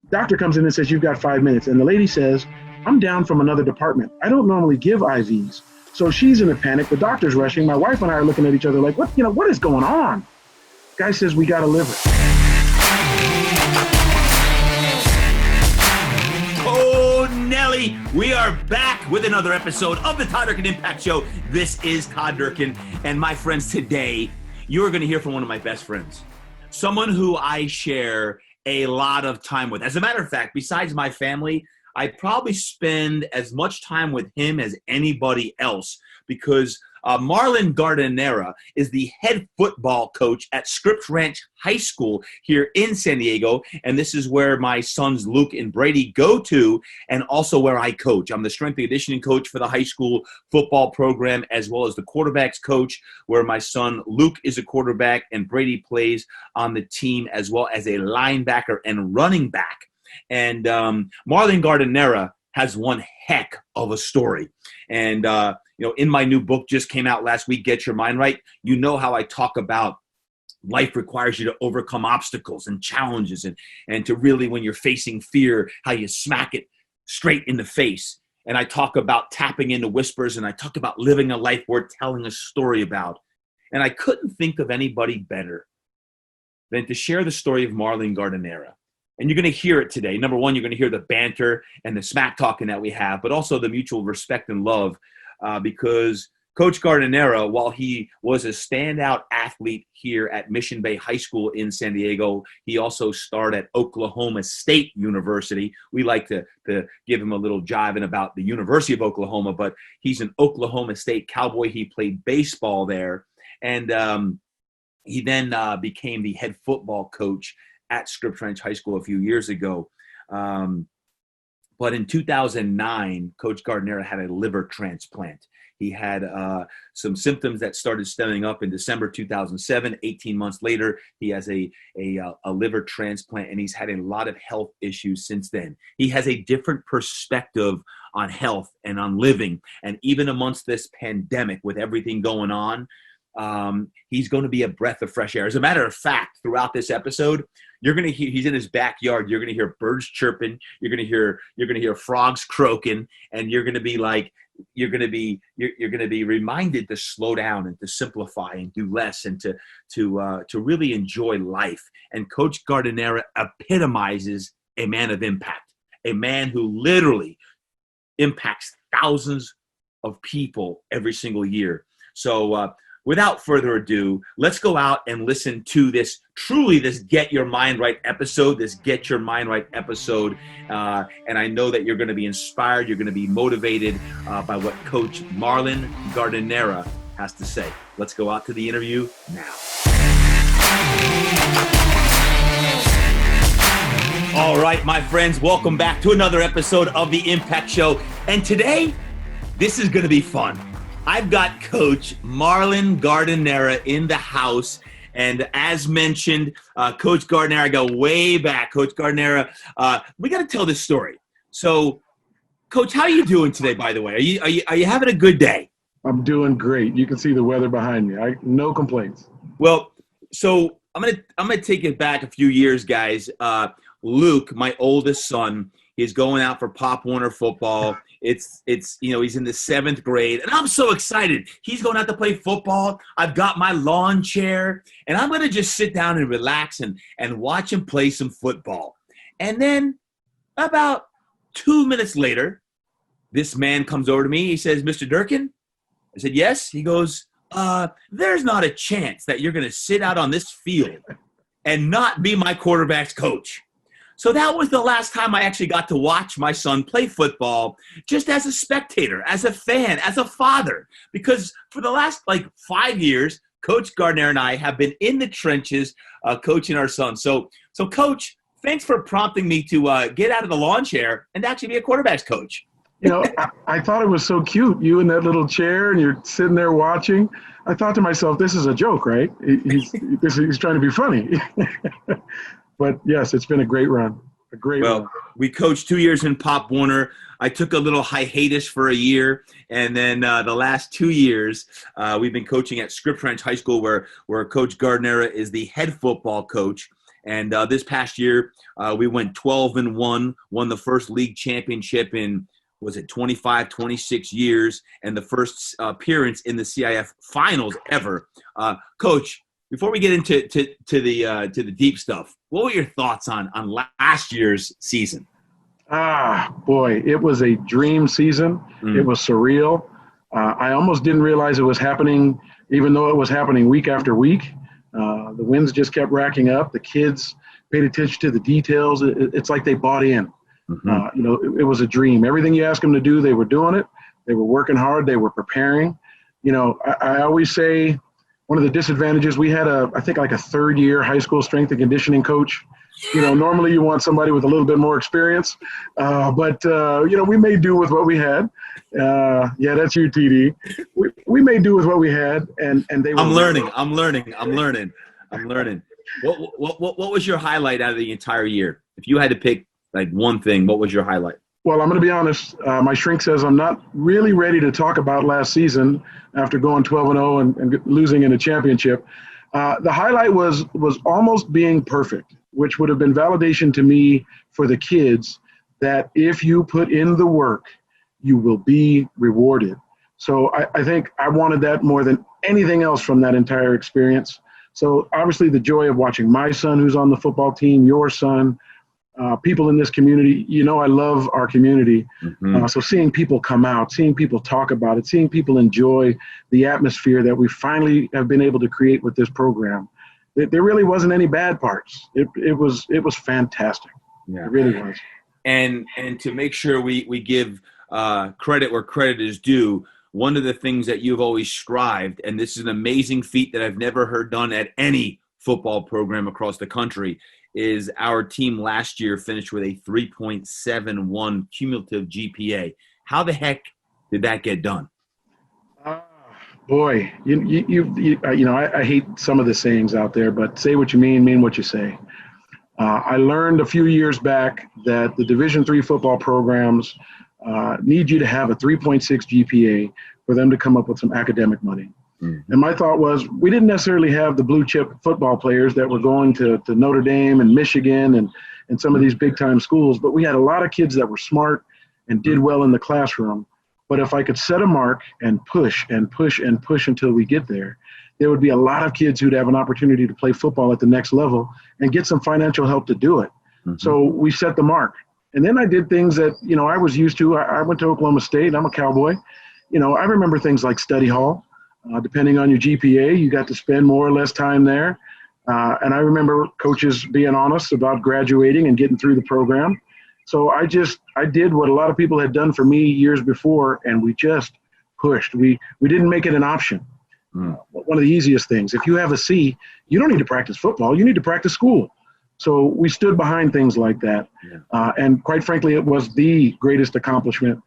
Doctor comes in and says, you've got 5 minutes. And the lady says, I'm down from another department. I don't normally give IVs. So she's in a panic. The doctor's rushing. My wife and I are looking at each other like, what is going on? Guy says, we got to live it. Oh, Nelly, we are back with another episode of the Todd Durkin Impact Show. This is Todd Durkin. And my friends, today, you're going to hear from one of my best friends. Someone who I share a lot of time with. As a matter of fact, besides my family, I probably spend as much time with him as anybody else because Marlon Gardinera is the head football coach at Scripps Ranch High School here in San Diego. And this is where my sons Luke and Brady go to, and also where I coach. I'm the strength and conditioning coach for the high school football program, as well as the quarterbacks coach, where my son Luke is a quarterback and Brady plays on the team as well as a linebacker and running back. And Marlon Gardinera has one heck of a story. And in my new book, just came out last week, Get Your Mind Right, you know how I talk about life requires you to overcome obstacles and challenges and to really, when you're facing fear, how you smack it straight in the face. And I talk about tapping into whispers, and I talk about living a life worth telling a story about. And I couldn't think of anybody better than to share the story of Marlon Gardinera. And you're going to hear it today. Number one, you're going to hear the banter and the smack talking that we have, but also the mutual respect and love. Because Coach Gardinera, while he was a standout athlete here at Mission Bay High School in San Diego, he also starred at Oklahoma State University. We like to give him a little jiving about the University of Oklahoma, but he's an Oklahoma State Cowboy. He played baseball there, and he then became the head football coach at Scripps Ranch High School a few years ago. But in 2009, Coach Gardinera had a liver transplant. He had some symptoms that started stemming up in December 2007. 18 months later, he has a liver transplant, and he's had a lot of health issues since then. He has a different perspective on health and on living. And even amongst this pandemic, with everything going on, he's going to be a breath of fresh air. As a matter of fact, throughout this episode, you're going to hear, he's in his backyard. You're going to hear birds chirping. You're going to hear frogs croaking, and you're going to be reminded to slow down and to simplify and do less and to really enjoy life. And Coach Gardinera epitomizes a man of impact, a man who literally impacts thousands of people every single year. So, without further ado, let's go out and listen to this Get Your Mind Right episode, and I know that you're going to be inspired, you're going to be motivated by what Coach Marlon Gardinera has to say. Let's go out to the interview now. All right, my friends, welcome back to another episode of The Impact Show. And today, this is going to be fun. I've got Coach Marlon Gardinera in the house. And as mentioned, Coach Gardinera, I go way back. Coach Gardinera, we got to tell this story. So, Coach, how are you doing today, by the way? Are you having a good day? I'm doing great. You can see the weather behind me. No complaints. Well, so I'm gonna take it back a few years, guys. Luke, my oldest son, is going out for Pop Warner football. It's he's in the 7th grade, and I'm so excited. He's going out to play football. I've got my lawn chair, and I'm going to just sit down and relax and watch him play some football. And then about 2 minutes later, this man comes over to me. He says, Mr. Durkin? I said, yes. He goes, there's not a chance that you're going to sit out on this field and not be my quarterback's coach. So that was the last time I actually got to watch my son play football, just as a spectator, as a fan, as a father. Because for the last 5 years, Coach Gardinera and I have been in the trenches coaching our son. So Coach, thanks for prompting me to get out of the lawn chair and actually be a quarterback's coach. I thought it was so cute, you in that little chair, and you're sitting there watching. I thought to myself, this is a joke, right? He's trying to be funny. But yes, it's been a great run. Run. We coached 2 years in Pop Warner. I took a little hiatus for a year, and then the last 2 years, we've been coaching at Scripps Ranch High School, where Coach Gardinera is the head football coach. And this past year, we went 12-1, won the first league championship in, was it 25, 26 years, and the first appearance in the CIF finals ever. Coach, before we get into the deep stuff, what were your thoughts on last year's season? Boy, it was a dream season. It was surreal. I almost didn't realize it was happening, even though it was happening week after week. The wins just kept racking up. The kids paid attention to the details. It's like they bought in. It was a dream. Everything you asked them to do, they were doing it. They were working hard. They were preparing. I always say one of the disadvantages, we had I think like a third-year high school strength and conditioning coach. Normally you want somebody with a little bit more experience, but we made do with what we had. Yeah, that's you, TD. We made do with what we had, and they were. I'm learning. What was your highlight out of the entire year? If you had to pick like one thing, what was your highlight? Well, I'm going to be honest. My shrink says I'm not really ready to talk about last season after going 12-0 and losing in a championship. The highlight was almost being perfect, which would have been validation to me for the kids that if you put in the work, you will be rewarded. So I think I wanted that more than anything else from that entire experience. So obviously the joy of watching my son who's on the football team, your son, people in this community, I love our community. So seeing people come out, seeing people talk about it, seeing people enjoy the atmosphere that we finally have been able to create with this program. There really wasn't any bad parts. It was fantastic. Yeah. It really was. And to make sure we give credit where credit is due, one of the things that you've always strived, and this is an amazing feat that I've never heard done at any football program across the country, is our team last year finished with a 3.71 cumulative GPA. How the heck did that get done? Boy, I hate some of the sayings out there, but say what you mean what you say. I learned a few years back that the Division III football programs need you to have a 3.6 GPA for them to come up with some academic money. And my thought was, we didn't necessarily have the blue chip football players that were going to Notre Dame and Michigan and some of these big time schools, but we had a lot of kids that were smart and did well in the classroom. But if I could set a mark and push and push and push until we get there, there would be a lot of kids who'd have an opportunity to play football at the next level and get some financial help to do it. So we set the mark. And then I did things that, I was used to. I went to Oklahoma State. I'm a Cowboy. I remember things like study hall. Depending on your GPA, you got to spend more or less time there. And I remember coaches being honest about graduating and getting through the program. So I did what a lot of people had done for me years before, and we just pushed. We didn't make it an option. One of the easiest things, if you have a C, you don't need to practice football. You need to practice school. So we stood behind things like that. And quite frankly, it was the greatest accomplishment.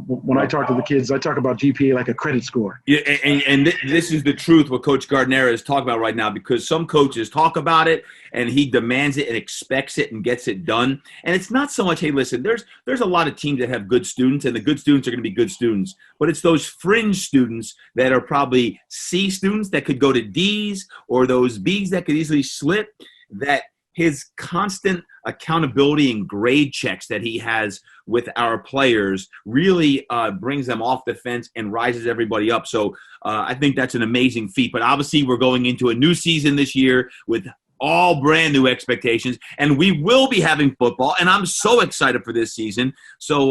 When I talk to the kids, I talk about GPA like a credit score. Yeah, and this is the truth what Coach Gardinera is talking about right now, because some coaches talk about it and he demands it and expects it and gets it done. And it's not so much, hey, listen, there's a lot of teams that have good students, and the good students are going to be good students. But it's those fringe students that are probably C students that could go to D's, or those B's that could easily slip, that his constant accountability and grade checks that he has with our players really brings them off the fence and rises everybody up. So I think that's an amazing feat. But obviously we're going into a new season this year with all brand new expectations, and we will be having football, and I'm so excited for this season. So,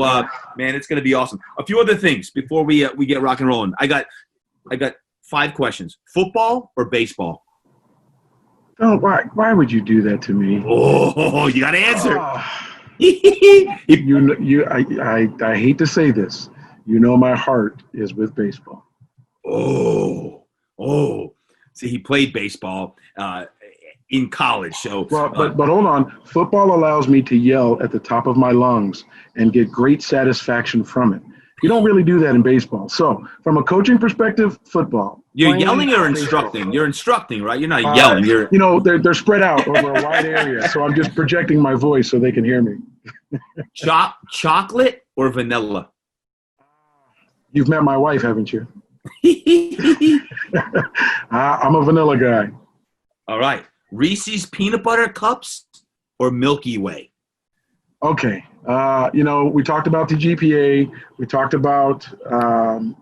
man, it's going to be awesome. A few other things before we get rock and rolling. I got 5 questions. Football or baseball? Oh, why would you do that to me? Oh, you got to answer. I hate to say this. My heart is with baseball. Oh. See, he played baseball in college. So, but hold on. Football allows me to yell at the top of my lungs and get great satisfaction from it. You don't really do that in baseball. So from a coaching perspective, football. You're yelling or instructing? You're instructing, right? You're not yelling. They're spread out over a wide area. So I'm just projecting my voice so they can hear me. Chocolate or vanilla? You've met my wife, haven't you? I'm a vanilla guy. All right. Reese's Peanut Butter Cups or Milky Way? Okay. We talked about the GPA. We talked about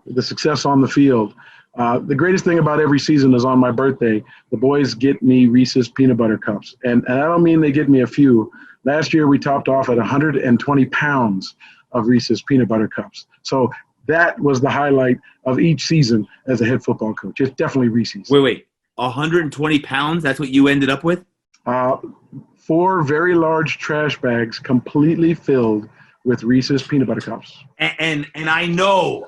the success on the field. The greatest thing about every season is on my birthday, the boys get me Reese's Peanut Butter Cups. And I don't mean they get me a few. Last year, we topped off at 120 pounds of Reese's Peanut Butter Cups. So that was the highlight of each season as a head football coach. It's definitely Reese's. Wait. 120 pounds? That's what you ended up with? 4 very large trash bags completely filled with Reese's Peanut Butter Cups. And I know,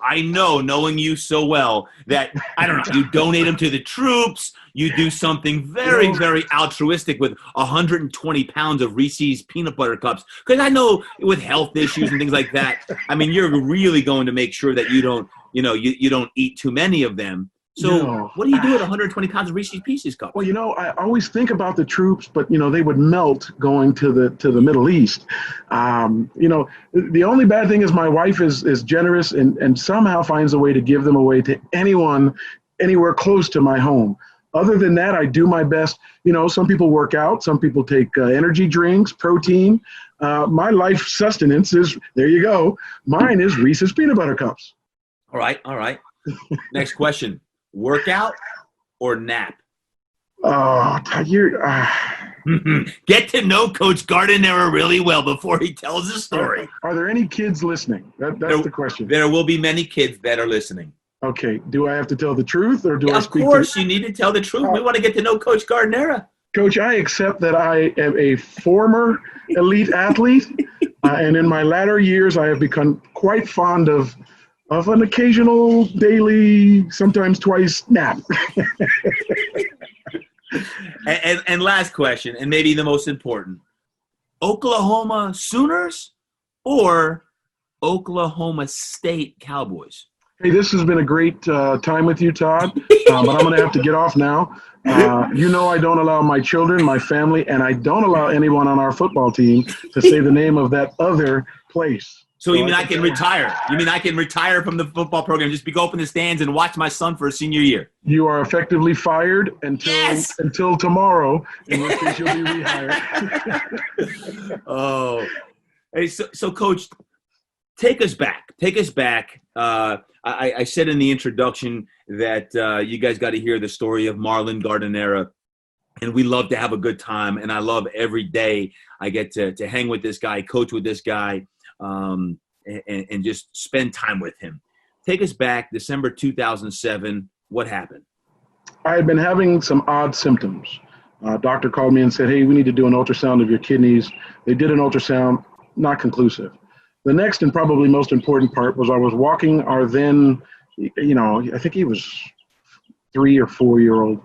knowing you so well, that, I don't know, you donate them to the troops, you do something very, very altruistic with 120 pounds of Reese's Peanut Butter Cups. Because I know with health issues and things like that, I mean, you're really going to make sure that you don't, you don't eat too many of them. So what do you do with 120 pounds of Reese's Pieces Cups? Well, I always think about the troops, but, they would melt going to the Middle East. The only bad thing is my wife is generous and somehow finds a way to give them away to anyone anywhere close to my home. Other than that, I do my best. Some people work out. Some people take energy drinks, protein. My life sustenance is, there you go. Mine is Reese's Peanut Butter Cups. All right. Next question. Workout or nap? Oh, you're... Get to know Coach Gardinera really well before he tells the story. Are there any kids listening? That's the question. There will be many kids that are listening. Okay. Do I have to tell the truth or do I speak? Of course, you need to tell the truth. We want to get to know Coach Gardinera. Coach, I accept that I am a former elite athlete, and in my latter years, I have become quite fond of an occasional daily, sometimes twice nap. and last question, and maybe the most important, Oklahoma Sooners or Oklahoma State Cowboys? Hey, this has been a great time with you, Todd, but I'm going to have to get off now. I don't allow my children, my family, and I don't allow anyone on our football team to say the name of that other place. So you mean I can retire? You mean I can retire from the football program, just go up in the stands and watch my son for a senior year? You are effectively fired until tomorrow, in which case you'll be rehired. Oh. Hey, so Coach, take us back. I said in the introduction that you guys got to hear the story of Marlon Gardinera, and we love to have a good time, and I love every day I get to hang with this guy, coach with this guy, and just spend time with him. Take us back, December 2007. What happened? I had been having some odd symptoms. Doctor called me and said, hey, we need to do an ultrasound of your kidneys. They did an ultrasound, not conclusive. The next and probably most important part was I was walking our then, I think he was 3 or 4 year old,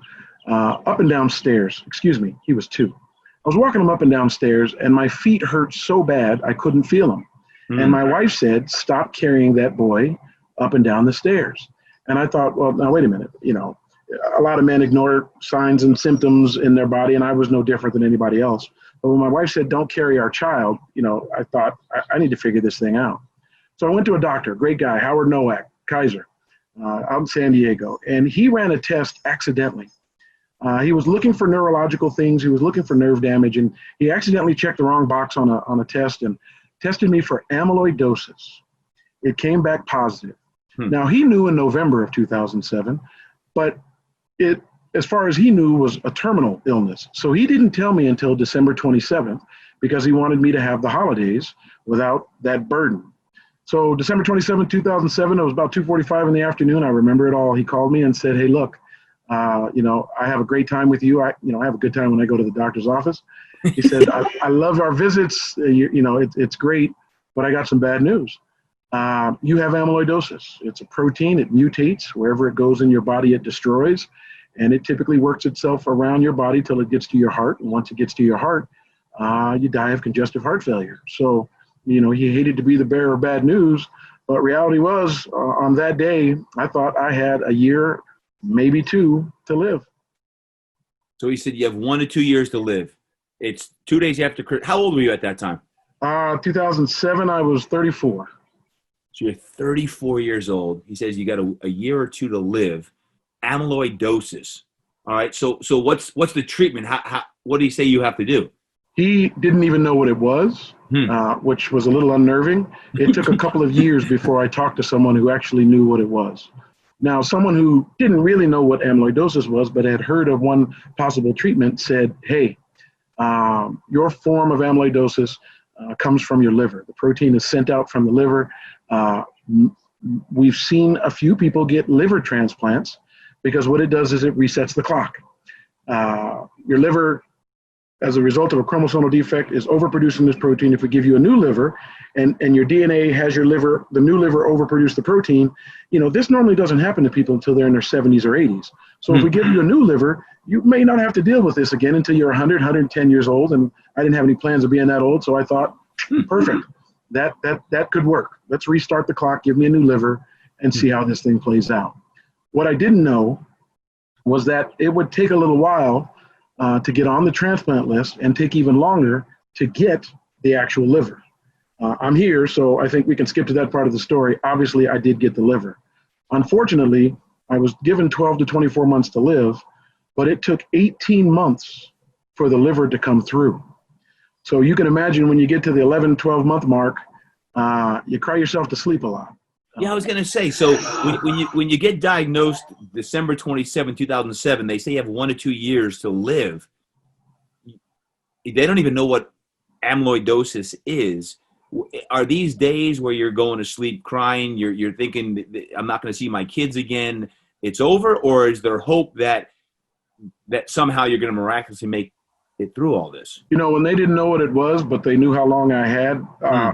up and down stairs. Excuse me, he was 2. I was walking him up and down stairs, and my feet hurt so bad I couldn't feel them. And my wife said, stop carrying that boy up and down the stairs. And I thought, well, now wait a minute. A lot of men ignore signs and symptoms in their body, and I was no different than anybody else. But when my wife said, don't carry our child, I thought, I need to figure this thing out. So I went to a doctor, great guy, Howard Nowak, Kaiser, out in San Diego. And he ran a test accidentally. He was looking for neurological things. He was looking for nerve damage, and he accidentally checked the wrong box on a test and tested me for amyloidosis. It came back positive. Now, he knew in November of 2007, but it, as far as he knew, was a terminal illness. So he didn't tell me until December 27th because he wanted me to have the holidays without that burden. So December 27th, 2007, it was about 2:45 in the afternoon. I remember it all. He called me and said, hey, look, I have a great time with you. I have a good time when I go to the doctor's office. He said, I love our visits. It's great, but I got some bad news. You have amyloidosis. It's a protein. It mutates. Wherever it goes in your body, it destroys. And it typically works itself around your body till it gets to your heart. And once it gets to your heart, you die of congestive heart failure. So, he hated to be the bearer of bad news. But reality was, on that day, I thought I had a year, maybe 2, to live. So he said you have 1 to 2 years to live. It's 2 days after. How old were you at that time? 2007, I was 34. So you're 34 years old. He says you got a year or 2 to live. Amyloidosis. All right. So what's the treatment? What do you say you have to do? He didn't even know what it was, which was a little unnerving. It took a couple of years before I talked to someone who actually knew what it was. Now, someone who didn't really know what amyloidosis was, but had heard of one possible treatment said, hey, your form of amyloidosis comes from your liver. The protein is sent out from the liver. We've seen a few people get liver transplants because what it does is it resets the clock. Your liver, as a result of a chromosomal defect, is overproducing this protein. If we give you a new liver and your DNA has the new liver overproduce the protein, this normally doesn't happen to people until they're in their 70s or 80s. So if we give you a new liver, you may not have to deal with this again until you're 100, 110 years old. And I didn't have any plans of being that old. So I thought, perfect, that could work. Let's restart the clock, give me a new liver and see how this thing plays out. What I didn't know was that it would take a little while to get on the transplant list and take even longer to get the actual liver. I'm here, so I think we can skip to that part of the story. Obviously, I did get the liver. Unfortunately, I was given 12 to 24 months to live, but it took 18 months for the liver to come through. So you can imagine when you get to the 11, 12 month mark, you cry yourself to sleep a lot. Yeah, I was going to say, so when you get diagnosed December 27, 2007, they say you have 1 to 2 years to live. They don't even know what amyloidosis is. Are these days where you're going to sleep crying, you're thinking, I'm not going to see my kids again, it's over? Or is there hope that somehow you're going to miraculously make it through all this? When they didn't know what it was, but they knew how long I had,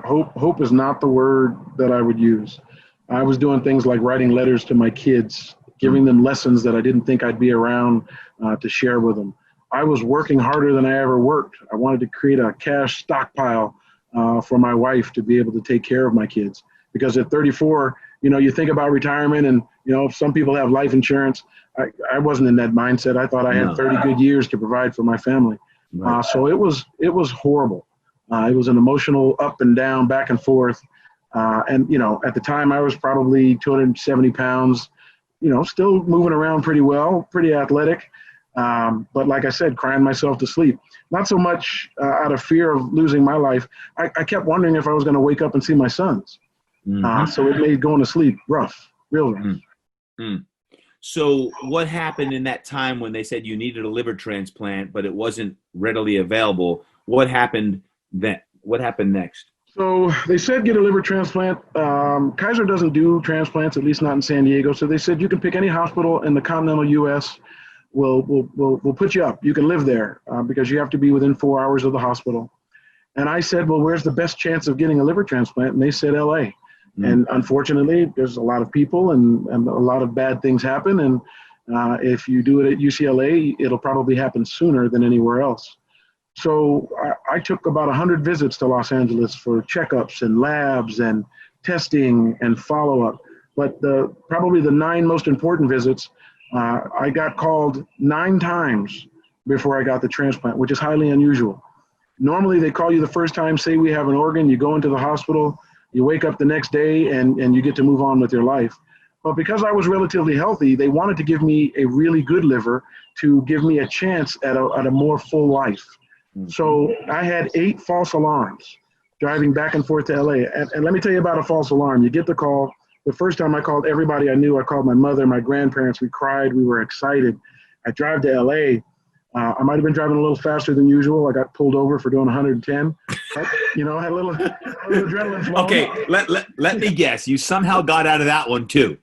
hope is not the word that I would use. I was doing things like writing letters to my kids, giving them lessons that I didn't think I'd be around to share with them. I was working harder than I ever worked. I wanted to create a cash stockpile for my wife to be able to take care of my kids. Because at 34, you think about retirement and, some people have life insurance. I wasn't in that mindset. I thought I had 30 good years to provide for my family. Right. So it was horrible. It was an emotional up and down, back and forth. And at the time I was probably 270 pounds, still moving around pretty well, pretty athletic. But like I said, crying myself to sleep, not so much out of fear of losing my life. I kept wondering if I was going to wake up and see my sons. So it made going to sleep rough, real rough. Mm-hmm. So what happened in that time when they said you needed a liver transplant, but it wasn't readily available? What happened then? What happened next? So they said get a liver transplant. Kaiser doesn't do transplants, at least not in San Diego. So they said you can pick any hospital in the continental U.S. We'll put you up. You can live there because you have to be within 4 hours of the hospital. And I said, well, where's the best chance of getting a liver transplant? And they said L.A. And unfortunately, there's a lot of people and a lot of bad things happen. And if you do it at UCLA, it'll probably happen sooner than anywhere else. So I took about 100 visits to Los Angeles for checkups and labs and testing and follow-up. But probably the 9 most important visits, I got called 9 times before I got the transplant, which is highly unusual. Normally, they call you the first time, say we have an organ, you go into the hospital, you wake up the next day and you get to move on with your life. But because I was relatively healthy, they wanted to give me a really good liver to give me a chance at a more full life. So I had 8 false alarms driving back and forth to LA. And let me tell you about a false alarm. You get the call. The first time I called everybody I knew. I called my mother, my grandparents. We cried. We were excited. I drive to LA. I might have been driving a little faster than usual. I got pulled over for doing 110. But, I had a little adrenaline flowing. Okay, let me guess. You somehow got out of that one too.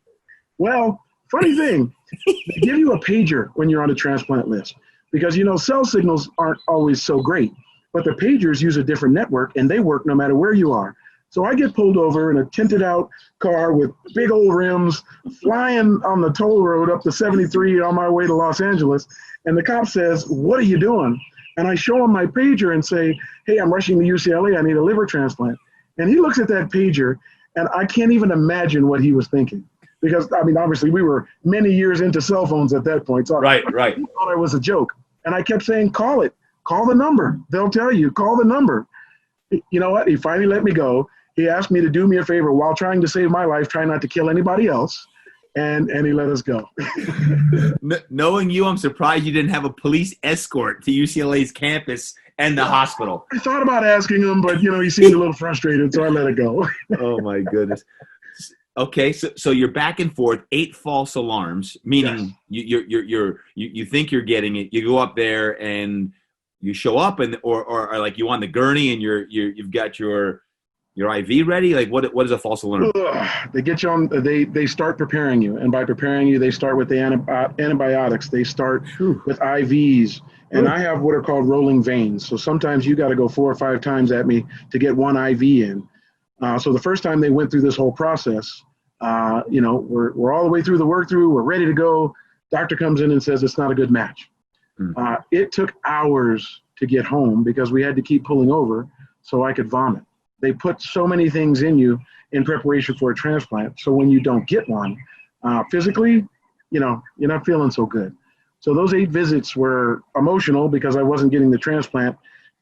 Well, funny thing, they give you a pager when you're on a transplant list because, cell signals aren't always so great. But the pagers use a different network, and they work no matter where you are. So I get pulled over in a tinted out car with big old rims, flying on the toll road up to 73 on my way to Los Angeles. And the cop says, "What are you doing?" And I show him my pager and say, "Hey, I'm rushing to UCLA. I need a liver transplant." And he looks at that pager, and I can't even imagine what he was thinking. Because, obviously, we were many years into cell phones at that point. So right. I thought it was a joke. And I kept saying, "Call it. Call the number. They'll tell you. Call the number." You know what? He finally let me go. He asked me to do me a favor while trying to save my life, try not to kill anybody else. and he let us go. Knowing you, I'm surprised you didn't have a police escort to UCLA's campus and the hospital. I thought about asking him, but he seemed a little frustrated, so I let it go. Oh my goodness. Okay, so you're back and forth, 8 false alarms, meaning you think you're getting it. You go up there and you show up, or like you on the gurney and you've got your IV ready. Like what is a false alarm? They get you on. They start preparing you, and by preparing you, they start with the antibiotics. They start with IVs, and I have what are called rolling veins. So sometimes you got to go 4 or 5 times at me to get one IV in. So the first time they went through this whole process, we're all the way through the work through. We're ready to go. Doctor comes in and says it's not a good match. It took hours to get home because we had to keep pulling over so I could vomit. They put so many things in you in preparation for a transplant. So when you don't get one, physically, you're not feeling so good. So those 8 visits were emotional because I wasn't getting the transplant.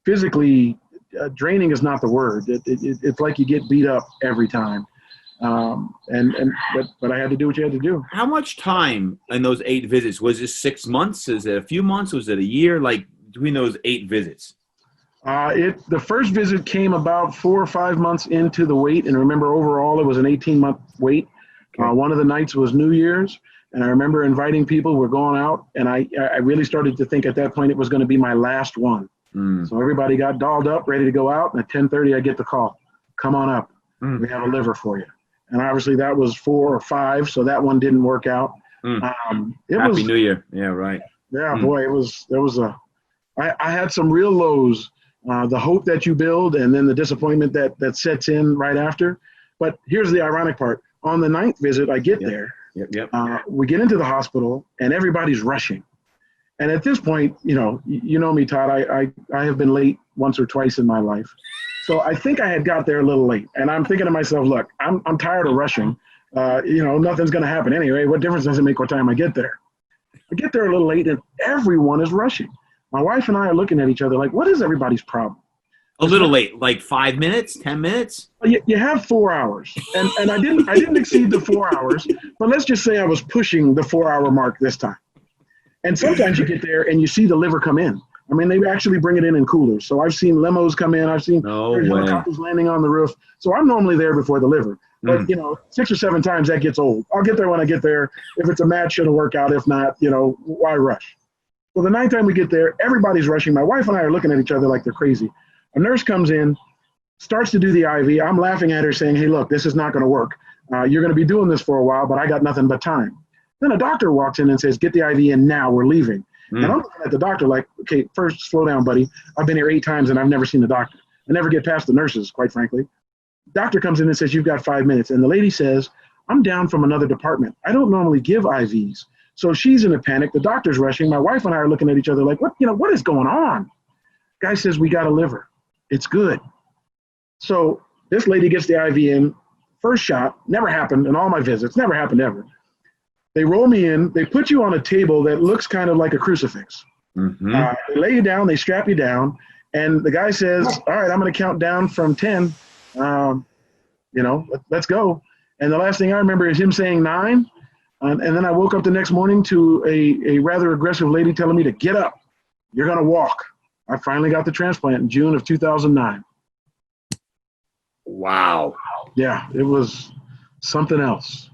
Physically, draining is not the word. It's like you get beat up every time. But I had to do what you had to do. How much time in those 8 visits? Was it 6 months? Is it a few months? Was it a year? Like between those 8 visits? The first visit came about 4 or 5 months into the wait. And remember, overall, it was an 18-month wait. Okay. One of the nights was New Year's. And I remember inviting people. We're going out. And I really started to think at that point it was going to be my last one. So everybody got dolled up, ready to go out. And at 10:30, I get the call. Come on up. We have a liver for you. And obviously that was 4 or 5. So that one didn't work out. Happy New Year. Yeah, right. Yeah, boy, I had some real lows. The hope that you build and then the disappointment that sets in right after. But here's the ironic part. On the 9th visit, I get there. We get into the hospital and everybody's rushing. And at this point, you know me, Todd, I have been late once or twice in my life. So I think I had got there a little late. And I'm thinking to myself, look, I'm tired of rushing. Nothing's going to happen anyway. What difference does it make what time I get there? I get there a little late and everyone is rushing. My wife and I are looking at each other like, what is everybody's problem? A little late, like 5 minutes, 10 minutes? You have 4 hours. And I didn't exceed the 4 hours, but let's just say I was pushing the 4-hour mark this time. And sometimes you get there and you see the liver come in. I mean, they actually bring it in coolers. So I've seen limos come in. I've seen helicopters landing on the roof. So I'm normally there before the liver. But, 6 or 7 times that gets old. I'll get there when I get there. If it's a match, it'll work out. If not, why rush? Well, the 9th time we get there, everybody's rushing. My wife and I are looking at each other like they're crazy. A nurse comes in, starts to do the IV. I'm laughing at her saying, hey, look, this is not going to work. You're going to be doing this for a while, but I got nothing but time. Then a doctor walks in and says, get the IV in now. We're leaving. And I'm looking at the doctor like, okay, first, slow down, buddy. I've been here 8 times and I've never seen the doctor. I never get past the nurses, quite frankly. Doctor comes in and says, you've got 5 minutes. And the lady says, I'm down from another department. I don't normally give IVs. So she's in a panic. The doctor's rushing. My wife and I are looking at each other like, what is going on? Guy says, we got a liver. It's good. So this lady gets the IV in. First shot, never happened in all my visits, never happened ever. They roll me in. They put you on a table that looks kind of like a crucifix. They lay you down. They strap you down. And the guy says, all right, I'm going to count down from 10. Let's go. And the last thing I remember is him saying 9. And then I woke up the next morning to a rather aggressive lady telling me to get up. You're going to walk. I finally got the transplant in June of 2009. Wow. Yeah, it was something else.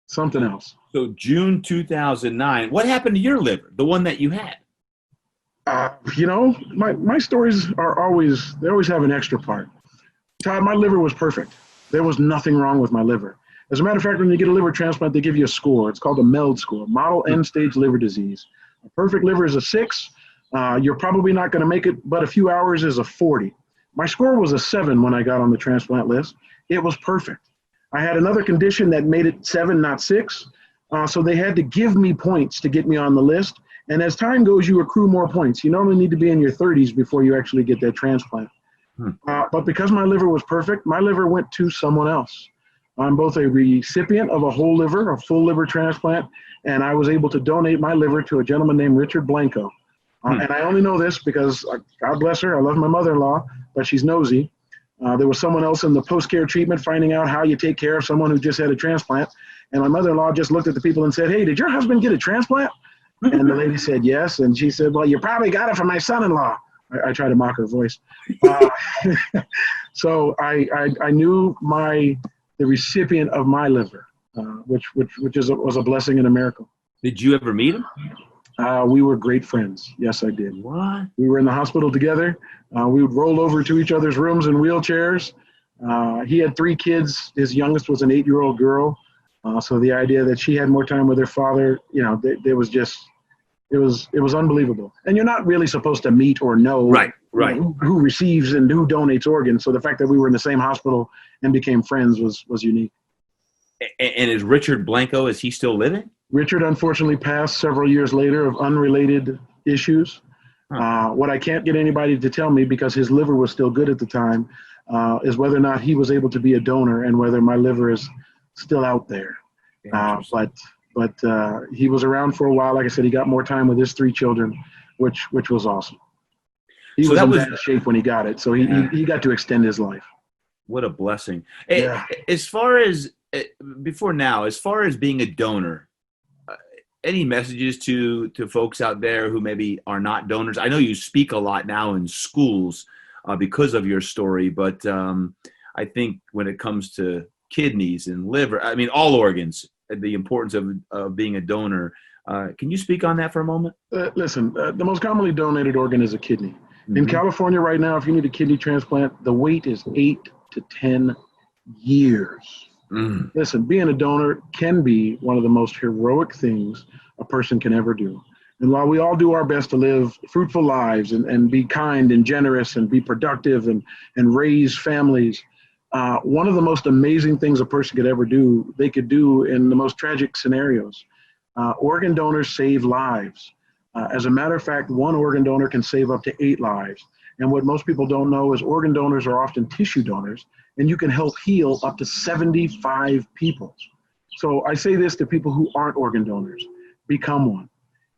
Something else. So June 2009, what happened to your liver, the one that you had? My stories they always have an extra part. Todd, my liver was perfect. There was nothing wrong with my liver. As a matter of fact, when you get a liver transplant, they give you a score. It's called a MELD score, model end-stage liver disease. A perfect liver is a 6. You're probably not going to make it, but a few hours is a 40. My score was a 7 when I got on the transplant list. It was perfect. I had another condition that made it 7, not 6. So they had to give me points to get me on the list. And as time goes, you accrue more points. You normally need to be in your 30s before you actually get that transplant. But because my liver was perfect, my liver went to someone else. I'm both a recipient of a whole liver, a full liver transplant, and I was able to donate my liver to a gentleman named Richard Blanco. And I only know this because, God bless her, I love my mother-in-law, but she's nosy. There was someone else in the post-care treatment finding out how you take care of someone who just had a transplant. And my mother-in-law just looked at the people and said, "Hey, did your husband get a transplant?" And the lady said, "Yes." And she said, "Well, you probably got it from my son-in-law." I try to mock her voice. So I knew the recipient of my liver, which was a blessing and a miracle. Did you ever meet him? We were great friends. Yes, I did. What? We were in the hospital together. We would roll over to each other's rooms in wheelchairs. He had 3 kids. His youngest was an 8-year-old girl. So the idea that she had more time with her father, it was unbelievable. And you're not really supposed to meet or know right. Who receives and who donates organs. So the fact that we were in the same hospital and became friends was unique. And is Richard Blanco, is he still living? Richard unfortunately passed several years later of unrelated issues. What I can't get anybody to tell me, because his liver was still good at the time, is whether or not he was able to be a donor and whether my liver is still out there. But he was around for a while. Like I said, he got more time with his 3 children, which was awesome. He was in bad shape when he got it, so he got to extend his life. What a blessing. Yeah. As far as being a donor, any messages to folks out there who maybe are not donors? I know you speak a lot now in schools because of your story, but I think when it comes to kidneys and liver, I mean, all organs, the importance of being a donor. Can you speak on that for a moment? Listen, the most commonly donated organ is a kidney. Mm-hmm. In California right now, if you need a kidney transplant, the wait is 8 to 10 years. Mm. Listen, being a donor can be one of the most heroic things a person can ever do. And while we all do our best to live fruitful lives and be kind and generous and be productive and raise families, one of the most amazing things a person could ever do, they could do in the most tragic scenarios. Organ donors save lives. As a matter of fact, one organ donor can save up to 8 lives. And what most people don't know is organ donors are often tissue donors, and you can help heal up to 75 people. So I say this to people who aren't organ donors: become one.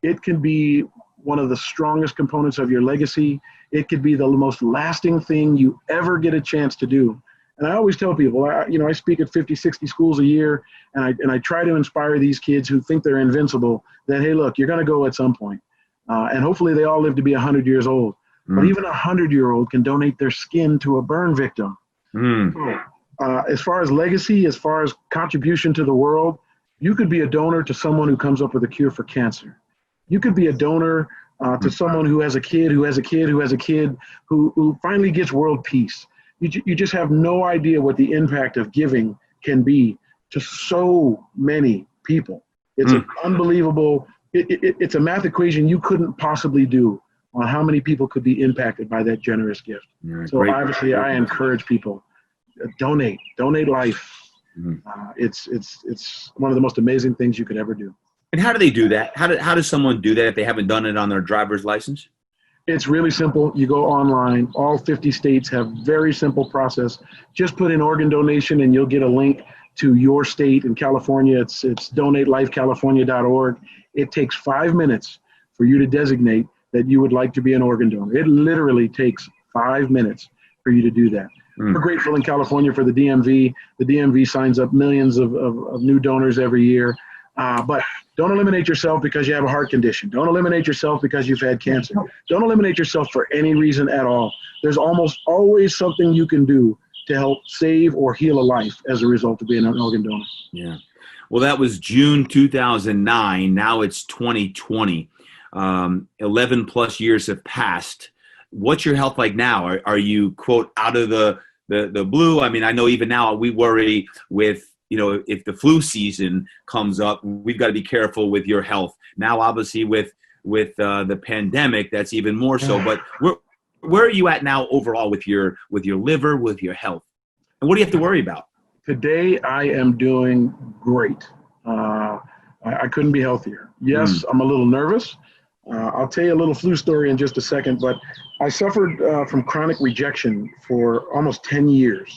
It can be one of the strongest components of your legacy. It could be the most lasting thing you ever get a chance to do. And I always tell people, I speak at 50, 60 schools a year, and I try to inspire these kids who think they're invincible that, hey, look, you're going to go at some point. And hopefully they all live to be 100 years old. Mm. But even a 100-year-old can donate their skin to a burn victim. Mm. As far as legacy, as far as contribution to the world, you could be a donor to someone who comes up with a cure for cancer. You could be a donor to someone who has a kid, who finally gets world peace. You just have no idea what the impact of giving can be to so many people. It's an unbelievable, it's a math equation you couldn't possibly do on how many people could be impacted by that generous gift. So obviously I encourage people, donate life. It's one of the most amazing things you could ever do. And how do they do that? How does someone do that if they haven't done it on their driver's license? It's really simple. You go online. All 50 states have very simple process. Just put in organ donation and you'll get a link to your state. In California, it's donatelifecalifornia.org. It takes 5 minutes for you to designate that you would like to be an organ donor. It literally takes 5 minutes for you to do that. We're grateful in California for the DMV. The DMV signs up millions of new donors every year. But don't eliminate yourself because you have a heart condition. Don't eliminate yourself because you've had cancer. Don't eliminate yourself for any reason at all. There's almost always something you can do to help save or heal a life as a result of being an organ donor. Yeah. Well, that was June 2009. Now it's 2020. 11 plus years have passed. What's your health like now? Are you, quote, out of the blue? I mean, I know even now we worry with, if the flu season comes up, we've got to be careful with your health. Now, obviously, with the pandemic, that's even more so. But where are you at now overall with your liver, with your health? And what do you have to worry about? Today, I am doing great. I couldn't be healthier. Yes, I'm a little nervous. I'll tell you a little flu story in just a second, but I suffered from chronic rejection for almost 10 years.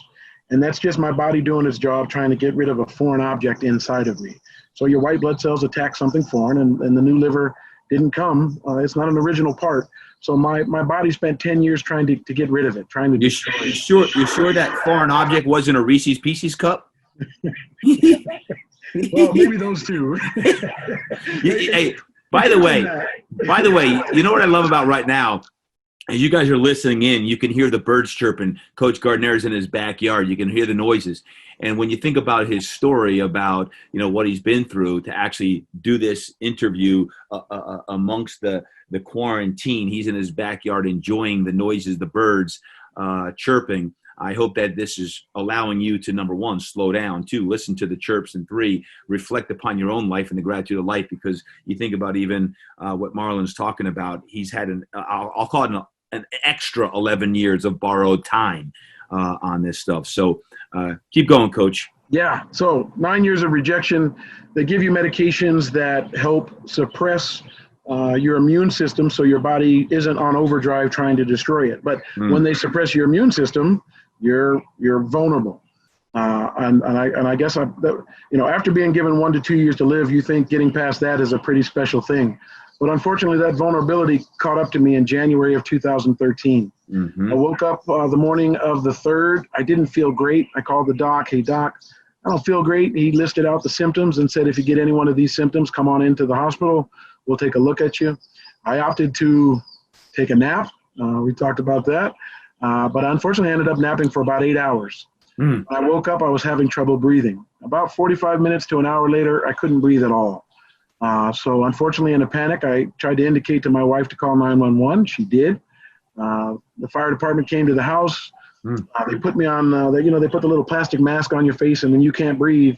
And that's just my body doing its job, trying to get rid of a foreign object inside of me. So your white blood cells attack something foreign, and the new liver didn't come. It's not an original part. So my body spent 10 years trying to get rid of it, trying to destroy it. You're sure that foreign object wasn't a Reese's Pieces cup? Well, maybe those two. Hey, by the way, you know what I love about right now? As you guys are listening in, you can hear the birds chirping. Coach Gardinera's in his backyard. You can hear the noises. And when you think about his story about, what he's been through to actually do this interview amongst the quarantine, he's in his backyard enjoying the noises, the birds chirping. I hope that this is allowing you to, number one, slow down, two, listen to the chirps, and three, reflect upon your own life and the gratitude of life, because you think about even what Marlon's talking about. He's had I'll call it an extra 11 years of borrowed time on this stuff. So keep going, Coach. Yeah. So 9 years of rejection. They give you medications that help suppress your immune system so your body isn't on overdrive trying to destroy it. But when they suppress your immune system, you're vulnerable. And I guess after being given 1 to 2 years to live, you think getting past that is a pretty special thing. But unfortunately, that vulnerability caught up to me in January of 2013. I woke up the morning of the 3rd. I didn't feel great. I called the doc. Hey, doc, I don't feel great. He listed out the symptoms and said, if you get any one of these symptoms, come on into the hospital. We'll take a look at you. I opted to take a nap. We talked about that. But unfortunately, I ended up napping for about 8 hours. When I woke up, I was having trouble breathing. About 45 minutes to an hour later, I couldn't breathe at all. So unfortunately, in a panic, I tried to indicate to my wife to call 911. She did. The fire department came to the house. They put me on, they put the little plastic mask on your face, and when you can't breathe,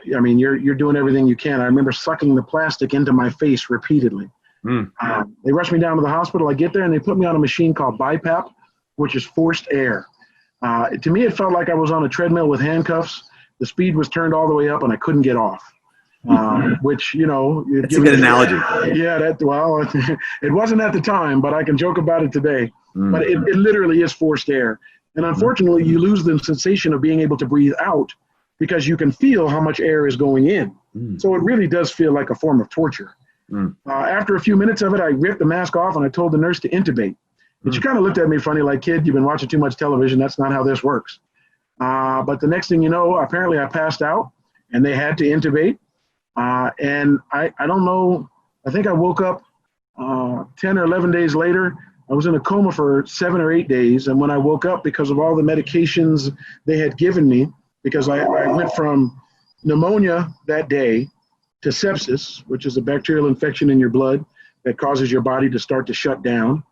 you're doing everything you can. I remember sucking the plastic into my face repeatedly. They rushed me down to the hospital. I get there, and they put me on a machine called BiPAP, which is forced air. To me, it felt like I was on a treadmill with handcuffs. The speed was turned all the way up, and I couldn't get off. Which, it's a good analogy. Yeah, it wasn't at the time, but I can joke about it today. But it literally is forced air. And unfortunately, you lose the sensation of being able to breathe out because you can feel how much air is going in. So it really does feel like a form of torture. After a few minutes of it, I ripped the mask off and I told the nurse to intubate. And she kind of looked at me funny, like, kid, you've been watching too much television. That's not how this works. But the next thing you know, apparently I passed out and they had to intubate. And I don't know, I think I woke up 10 or 11 days later. I was in a coma for 7 or 8 days. And when I woke up, because of all the medications they had given me, because I went from pneumonia that day to sepsis, which is a bacterial infection in your blood that causes your body to start to shut down.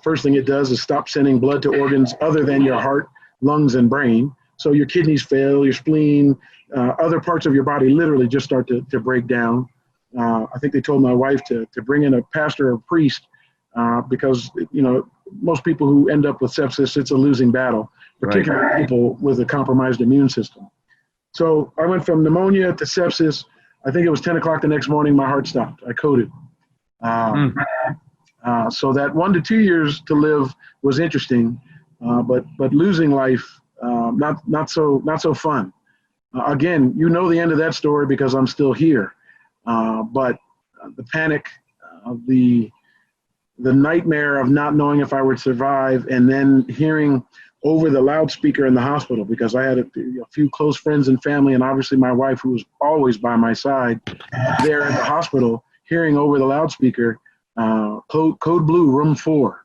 First thing it does is stop sending blood to organs other than your heart, lungs, and brain. So your kidneys fail, your spleen, other parts of your body literally just start to break down. I think they told my wife to bring in a pastor or priest because, most people who end up with sepsis, it's a losing battle, particularly people with a compromised immune system. So I went from pneumonia to sepsis. I think it was 10 o'clock the next morning, my heart stopped. I coded. So that 1 to 2 years to live was interesting, but losing life, not so fun. Again, the end of that story because I'm still here. But the panic, the nightmare of not knowing if I would survive, and then hearing over the loudspeaker in the hospital, because I had a few close friends and family, and obviously my wife, who was always by my side there in the hospital, hearing over the loudspeaker, code blue, room 4,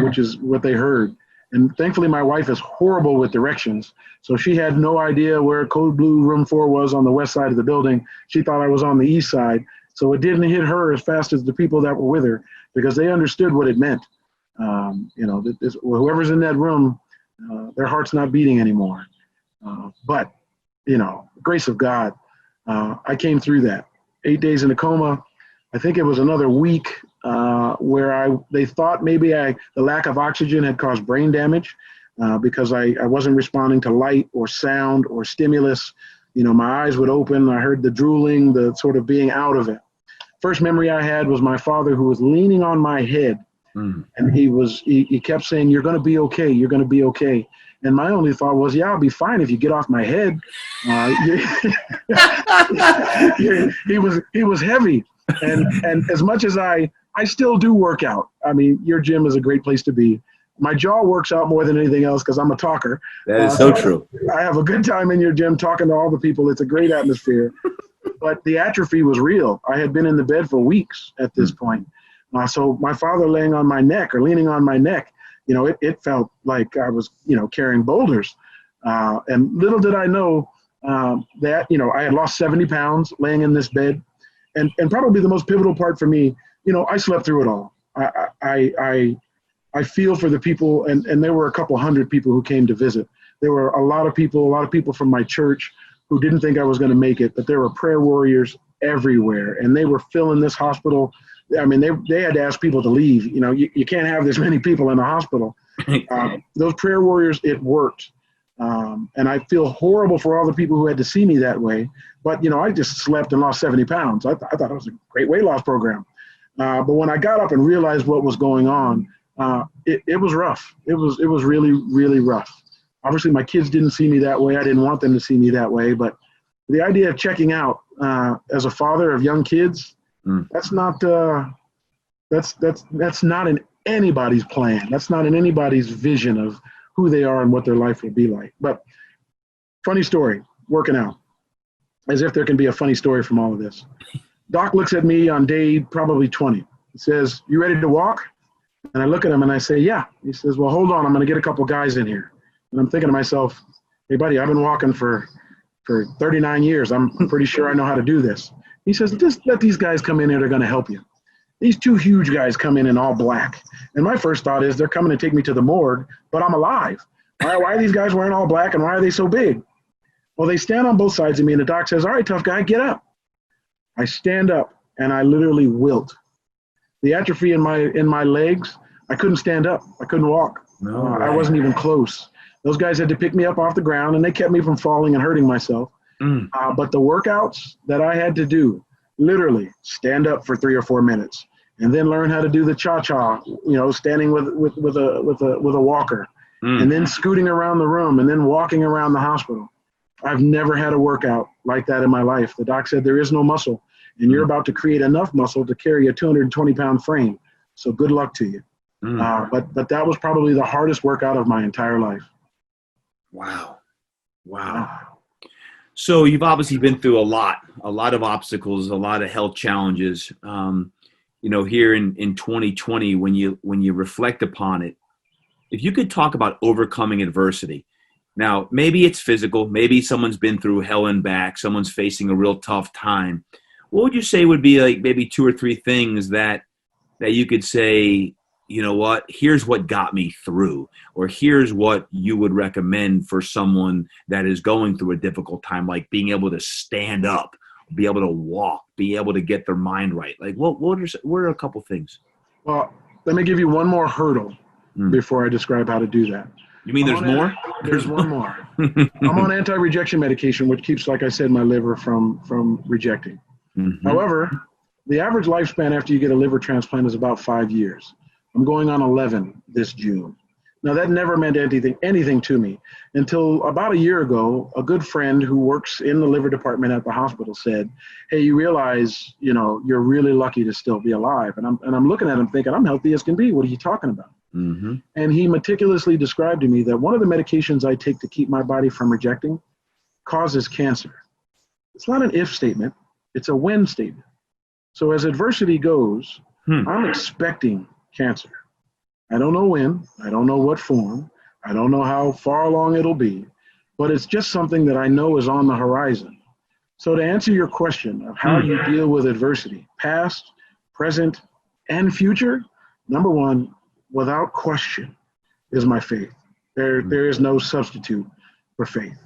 which is what they heard. And thankfully, my wife is horrible with directions, so she had no idea where code blue room 4 was on the west side of the building. She thought I was on the east side, so it didn't hit her as fast as the people that were with her, because they understood what it meant. Whoever's in that room, their heart's not beating anymore. But grace of God, I came through that. 8 days in a coma. I think it was another week where they thought maybe the lack of oxygen had caused brain damage because I wasn't responding to light or sound or stimulus. My eyes would open. I heard the drooling, the sort of being out of it. First memory I had was my father, who was leaning on my head, and he kept saying, "You're going to be okay. You're going to be okay." And my only thought was, "Yeah, I'll be fine if you get off my head." He was heavy. And as much as I I still do work out. I mean, your gym is a great place to be. My jaw works out more than anything else because I'm a talker. That is so true. I have a good time in your gym talking to all the people. It's a great atmosphere. But the atrophy was real. I had been in the bed for weeks at this point. So my father laying on my neck or leaning on my neck, it felt like I was, carrying boulders. And little did I know that, I had lost 70 pounds laying in this bed. And probably the most pivotal part for me, I slept through it all. I feel for the people, and there were a couple hundred people who came to visit. There were a lot of people from my church who didn't think I was going to make it, but there were prayer warriors everywhere, and they were filling this hospital. I mean, they had to ask people to leave. You can't have this many people in a hospital. Those prayer warriors, it worked. And I feel horrible for all the people who had to see me that way. But, I just slept and lost 70 pounds. I thought it was a great weight loss program. But when I got up and realized what was going on, it was rough. It was really, really rough. Obviously, my kids didn't see me that way. I didn't want them to see me that way. But the idea of checking out as a father of young kids, that's not in anybody's plan. That's not in anybody's vision of who they are and what their life will be like. But funny story, working out, as if there can be a funny story from all of this. Doc looks at me on day probably 20. He says, "You ready to walk?" And I look at him and I say, "Yeah." He says, "Well, hold on. I'm going to get a couple guys in here." And I'm thinking to myself, "Hey, buddy, I've been walking for 39 years. I'm pretty sure I know how to do this." He says, "Just let these guys come in here. They're going to help you." These two huge guys come in all black. And my first thought is they're coming to take me to the morgue, but I'm alive. Why are these guys wearing all black and why are they so big? Well, they stand on both sides of me and the doc says, "All right, tough guy, get up." I stand up and I literally wilt. The atrophy in my legs, I couldn't stand up. I couldn't walk. No, I wasn't even close. Those guys had to pick me up off the ground and they kept me from falling and hurting myself. But the workouts that I had to do, literally stand up for 3 or 4 minutes and then learn how to do the cha-cha, standing with a walker and then scooting around the room and then walking around the hospital. I've never had a workout like that in my life. The doc said there is no muscle and you're about to create enough muscle to carry a 220-pound frame. So good luck to you. But that was probably the hardest workout of my entire life. Wow. So you've obviously been through a lot of obstacles, a lot of health challenges. Here in 2020, when you reflect upon it, if you could talk about overcoming adversity. Now, maybe it's physical, maybe someone's been through hell and back, someone's facing a real tough time. What would you say would be like maybe 2 or 3 things that you could say, you know what, here's what got me through, or here's what you would recommend for someone that is going through a difficult time, like being able to stand up, be able to walk, be able to get their mind right? Like what are a couple things? Well, let me give you one more hurdle before I describe how to do that. You mean there's more? There's one more. I'm on anti-rejection medication, which keeps, like I said, my liver from rejecting. However, the average lifespan after you get a liver transplant is about 5 years. I'm going on 11 this June. Now, that never meant anything to me until about a year ago. A good friend who works in the liver department at the hospital said, "Hey, you realize, you're really lucky to still be alive." And I'm looking at him thinking, I'm healthy as can be. What are you talking about? And he meticulously described to me that one of the medications I take to keep my body from rejecting causes cancer. It's not an if statement. It's a when statement. So as adversity goes, I'm expecting cancer. I don't know when, I don't know what form, I don't know how far along it'll be, but it's just something that I know is on the horizon. So to answer your question of how you deal with adversity, past, present, and future, number one, without question, is my faith. There is no substitute for faith.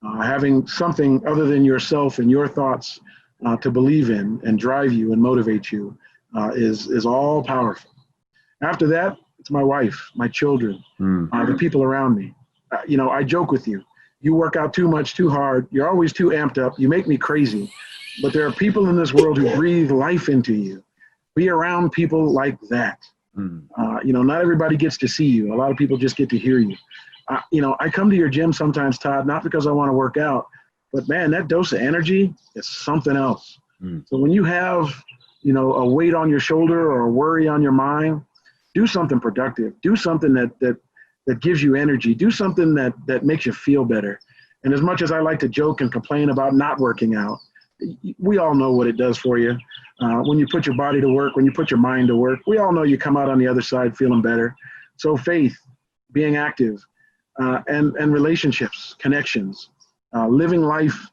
Having something other than yourself and your thoughts to believe in and drive you and motivate you is all powerful. After that, it's my wife, my children, the people around me. I joke with you. You work out too much, too hard. You're always too amped up. You make me crazy. But there are people in this world who breathe life into you. Be around people like that. Not everybody gets to see you. A lot of people just get to hear you. I come to your gym sometimes, Todd, not because I want to work out, but man, that dose of energy is something else. So when you have, a weight on your shoulder or a worry on your mind, do something productive. Do something that gives you energy. Do something that makes you feel better. And as much as I like to joke and complain about not working out, we all know what it does for you. When you put your body to work, when you put your mind to work, we all know you come out on the other side feeling better. So faith, being active, and relationships, connections, living life,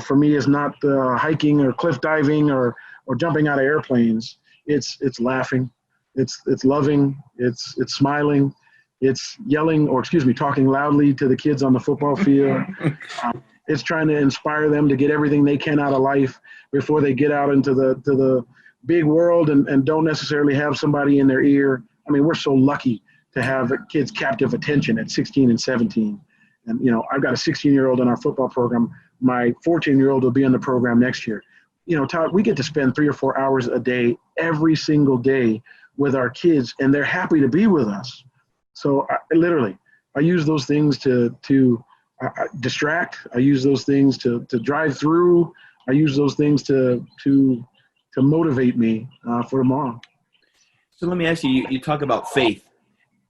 for me is not hiking or cliff diving or jumping out of airplanes. It's laughing, it's loving, it's smiling, it's yelling, talking loudly to the kids on the football field. It's trying to inspire them to get everything they can out of life before they get out into the big world and don't necessarily have somebody in their ear. I mean, we're so lucky to have kids' captive attention at 16 and 17. And, I've got a 16-year-old in our football program. My 14-year-old will be in the program next year. Todd, we get to spend 3 or 4 hours a day, every single day with our kids, and they're happy to be with us. So I use those things to distract. I use those things to drive through. I use those things to motivate me for tomorrow. So let me ask you, you talk about faith.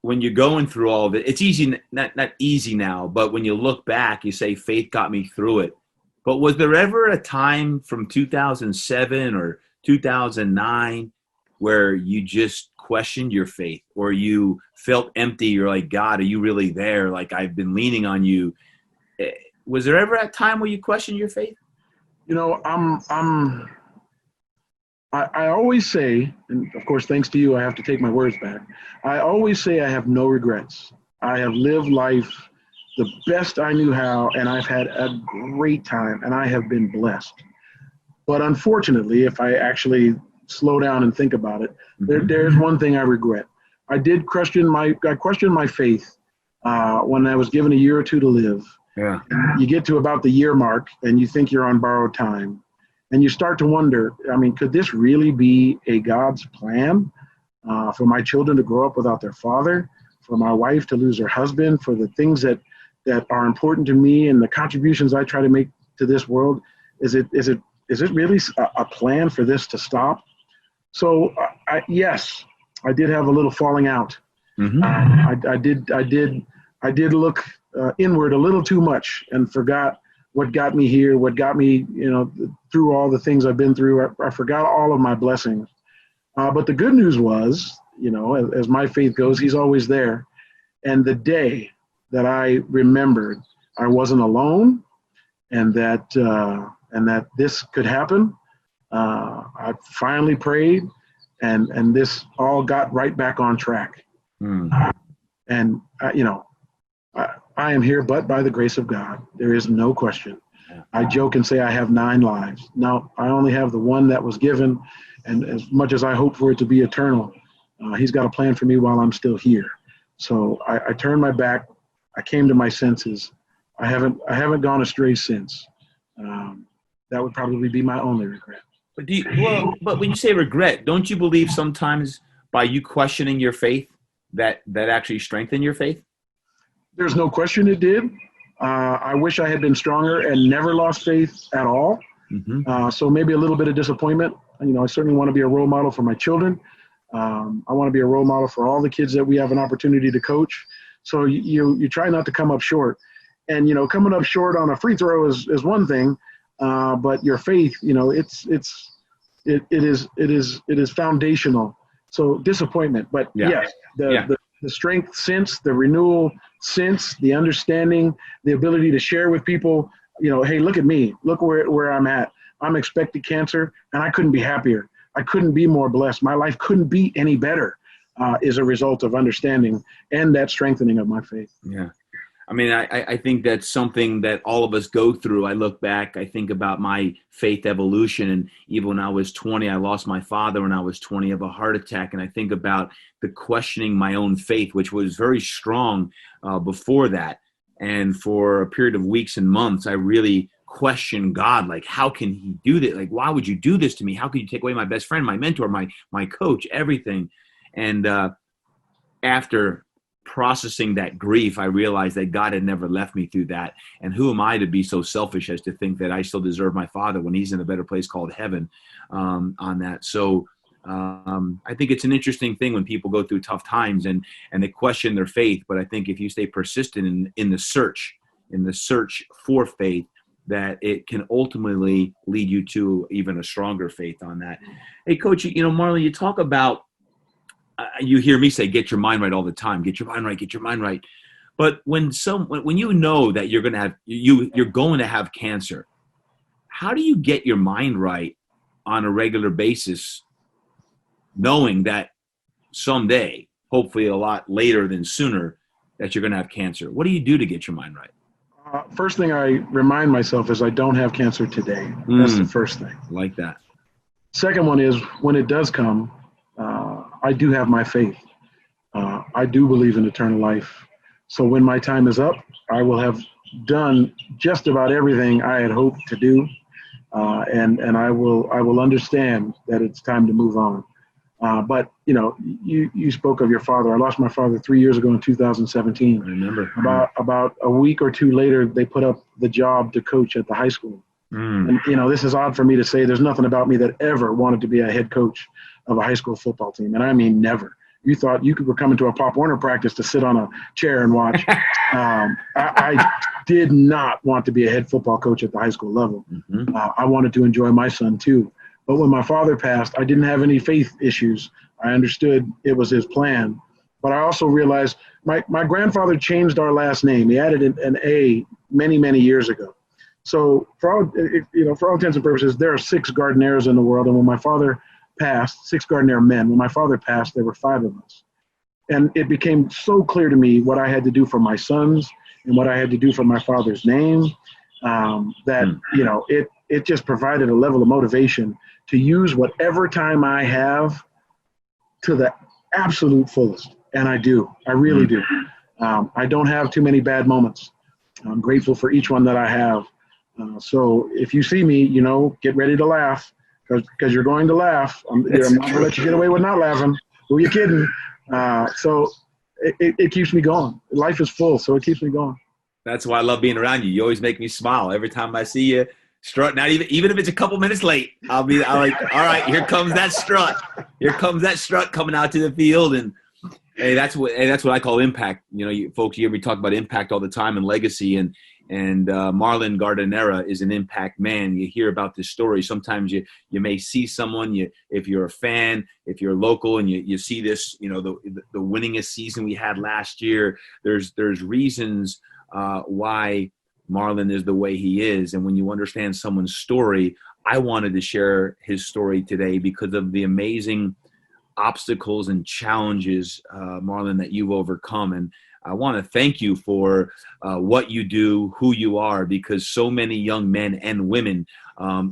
When you're going through all of it, it's easy, not easy now, but when you look back, you say faith got me through it. But was there ever a time from 2007 or 2009 where you just questioned your faith, or you felt empty? You're like, God, are you really there? Like, I've been leaning on you. Was there ever a time where you questioned your faith? I always say, and of course, thanks to you, I have to take my words back. I always say I have no regrets. I have lived life the best I knew how, and I've had a great time, and I have been blessed. But unfortunately, if I actually slow down and think about it, there's one thing I regret. I questioned my faith when I was given a year or two to live. Yeah. You get to about the year mark, and you think you're on borrowed time. And you start to wonder, could this really be a God's plan for my children to grow up without their father, for my wife to lose her husband, for the things that are important to me and the contributions I try to make to this world? Is it really a plan for this to stop? So yes, I did have a little falling out. Mm-hmm. I did look inward a little too much and forgot what got me here, what got me, through all the things I've been through. I forgot all of my blessings. But the good news was, as my faith goes, he's always there. And the day that I remembered I wasn't alone and that this could happen, I finally prayed and this all got right back on track. Mm. And, I am here, but by the grace of God, there is no question. I joke and say I have 9 lives. No, I only have the one that was given. And as much as I hope for it to be eternal, he's got a plan for me while I'm still here. So I turned my back. I came to my senses. I haven't gone astray since. That would probably be my only regret. But when you say regret, don't you believe sometimes by you questioning your faith that actually strengthened your faith? There's no question it did. I wish I had been stronger and never lost faith at all. Mm-hmm. So maybe a little bit of disappointment. I certainly want to be a role model for my children. I want to be a role model for all the kids that we have an opportunity to coach. So you try not to come up short. And, coming up short on a free throw is one thing, but your faith, it is foundational. So disappointment, but yes, the strength since, the renewal since, the understanding, the ability to share with people, hey, look at me, look where I'm at. I'm expecting cancer and I couldn't be happier. I couldn't be more blessed. My life couldn't be any better as a result of understanding and that strengthening of my faith. Yeah. I think that's something that all of us go through. I look back, I think about my faith evolution. And even when I was 20, I lost my father when I was 20 of a heart attack. And I think about the questioning my own faith, which was very strong before that. And for a period of weeks and months, I really questioned God. Like, how can he do this? Like, why would you do this to me? How could you take away my best friend, my mentor, my coach, everything? And after processing that grief, I realized that God had never left me through that. And who am I to be so selfish as to think that I still deserve my father when he's in a better place called heaven on that. So I think it's an interesting thing when people go through tough times and they question their faith. But I think if you stay persistent in the search for faith, that it can ultimately lead you to even a stronger faith on that. Hey, Coach, Marlon, you talk about, you hear me say, get your mind right all the time. Get your mind right, get your mind right. But when you know that you're going to have cancer, how do you get your mind right on a regular basis, knowing that someday, hopefully a lot later than sooner, that you're going to have cancer? What do you do to get your mind right? First thing I remind myself is I don't have cancer today. That's the first thing. Like that. Second one is when it does come, I do have my faith. I do believe in eternal life. So when my time is up, I will have done just about everything I had hoped to do. And I will understand that it's time to move on. But you spoke of your father. I lost my father 3 years ago in 2017. I remember. About a week or two later, they put up the job to coach at the high school. And this is odd for me to say. There's nothing about me that ever wanted to be a head coach of a high school football team, and I mean never. You thought you were coming to a Pop Warner practice to sit on a chair and watch. I did not want to be a head football coach at the high school level. I wanted to enjoy my son too. But when my father passed, I didn't have any faith issues. I understood it was his plan. But I also realized my grandfather changed our last name. He added an A many, many years ago. So for all intents and purposes, there are 6 Gardineras in the world. And when my father passed, 6 Gardinera men, when my father passed, there were 5 of us. And it became so clear to me what I had to do for my sons and what I had to do for my father's name, that it just provided a level of motivation to use whatever time I have to the absolute fullest. And I do. I really do. I don't have too many bad moments. I'm grateful for each one that I have. So if you see me, get ready to laugh because you're going to laugh. I'm not going to let you get away with not laughing. Who are you kidding? So it keeps me going. Life is full, so it keeps me going. That's why I love being around you. You always make me smile every time I see you strut. Not even if it's a couple minutes late, I'm like, all right, here comes that strut. Here comes that strut coming out to the field. And hey, that's what I call impact. You folks, you hear me talk about impact all the time and legacy. And Marlon Gardinera is an impact man. You hear about this story. Sometimes you may see someone, if you're a fan, if you're local and you see this, the winningest season we had last year, there's reasons why Marlon is the way he is. And when you understand someone's story, I wanted to share his story today because of the amazing obstacles and challenges, Marlon, that you've overcome. And I want to thank you for what you do, who you are, because so many young men and women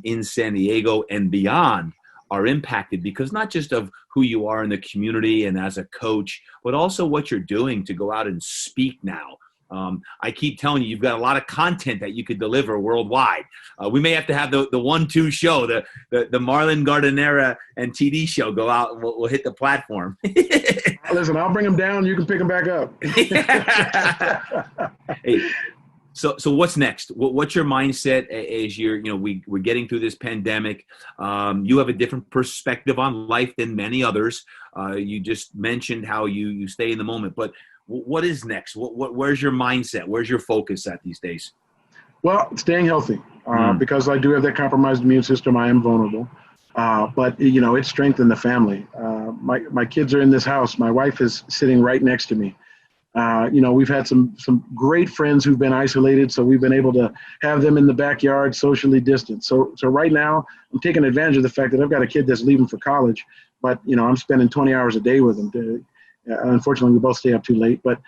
in San Diego and beyond are impacted because not just of who you are in the community and as a coach, but also what you're doing to go out and speak now. I keep telling you, you've got a lot of content that you could deliver worldwide. We may have to have the 1-2 show, the Marlon Gardinera and TD show go out and we'll hit the platform. Listen, I'll bring them down. You can pick them back up. Hey, so what's next? What's your mindset as we're getting through this pandemic? You have a different perspective on life than many others. You just mentioned how you stay in the moment, but what is next? Where's your mindset? Where's your focus at these days? Well, staying healthy because I do have that compromised immune system. I am vulnerable, but it's strengthened the family. My kids are in this house. My wife is sitting right next to me. We've had some great friends who've been isolated, so we've been able to have them in the backyard, socially distanced. So right now, I'm taking advantage of the fact that I've got a kid that's leaving for college, but I'm spending 20 hours a day with him. Unfortunately, we both stay up too late. But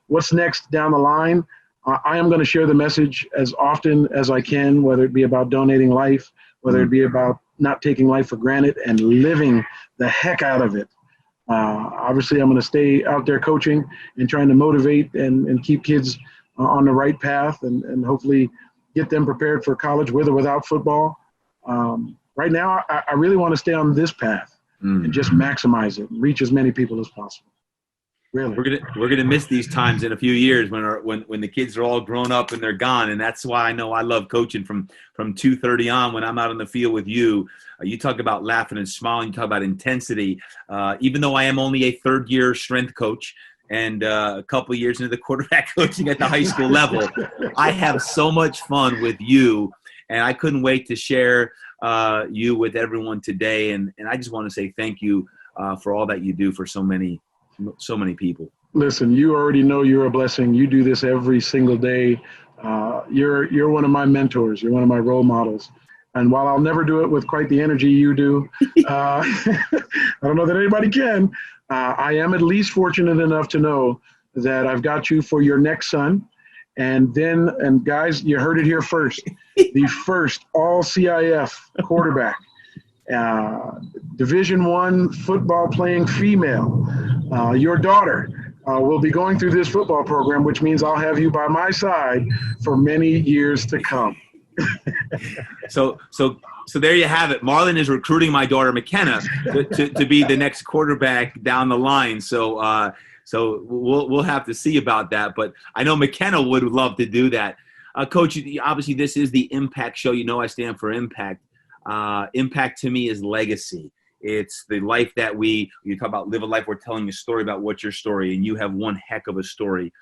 what's next down the line? I am going to share the message as often as I can, whether it be about donating life, whether it be about not taking life for granted and living the heck out of it. Obviously, I'm going to stay out there coaching and trying to motivate and keep kids on the right path and hopefully get them prepared for college with or without football. Right now, I really want to stay on this path and just maximize it and reach as many people as possible. Really? We're gonna miss these times in a few years when the kids are all grown up and they're gone, and that's why I know I love coaching from 2:30 on when I'm out on the field with you. You talk about laughing and smiling. You talk about intensity. Even though I am only a third-year strength coach and a couple years into the quarterback coaching at the high school level, I have so much fun with you, and I couldn't wait to share you with everyone today. And I just want to say thank you for all that you do for so many people. Listen, you already know you're a blessing. You do this every single day. You're one of my mentors. You're one of my role models. And while I'll never do it with quite the energy you do, I don't know that anybody can. I am at least fortunate enough to know that I've got you for your next son. And guys, you heard it here first. The first all CIF quarterback, Division I football playing female. Your daughter will be going through this football program, which means I'll have you by my side for many years to come. So there you have it. Marlon is recruiting my daughter McKenna to be the next quarterback down the line. So we'll have to see about that. But I know McKenna would love to do that. Coach, obviously this is the Impact Show. You know I stand for impact. Impact to me is legacy. It's the life that you talk about, live a life. We're telling a story about what's your story, and you have one heck of a story.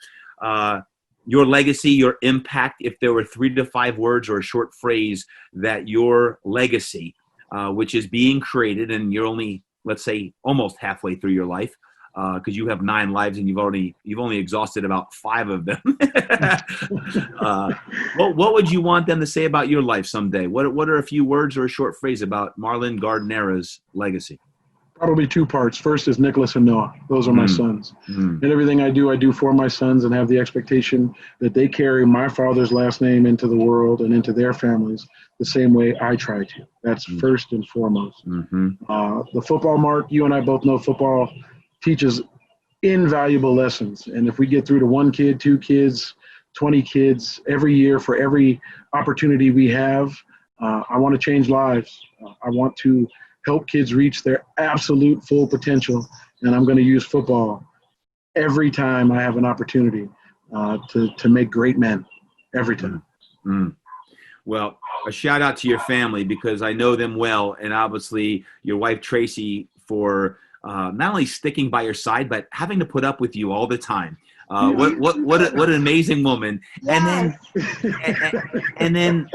Your legacy, your impact, if there were 3 to 5 words or a short phrase that your legacy, which is being created, and you're only, let's say, almost halfway through your life, because you have 9 lives and you've only exhausted about 5 of them. What would you want them to say about your life someday? What are a few words or a short phrase about Marlon Gardinera's legacy? Probably 2 parts. First is Nicholas and Noah. Those are my sons. And everything I do for my sons, and have the expectation that they carry my father's last name into the world and into their families the same way I try to. That's first and foremost. The football, Mark, you and I both know football teaches invaluable lessons. And if we get through to 1 kid, 2 kids, 20 kids every year for every opportunity we have, I want to change lives. I want to help kids reach their absolute full potential. And I'm going to use football every time I have an opportunity to make great men, every time. Well, a shout out to your family, because I know them well. And obviously your wife, Tracy, for not only sticking by your side, but having to put up with you all the time. What an amazing woman. Yes. And then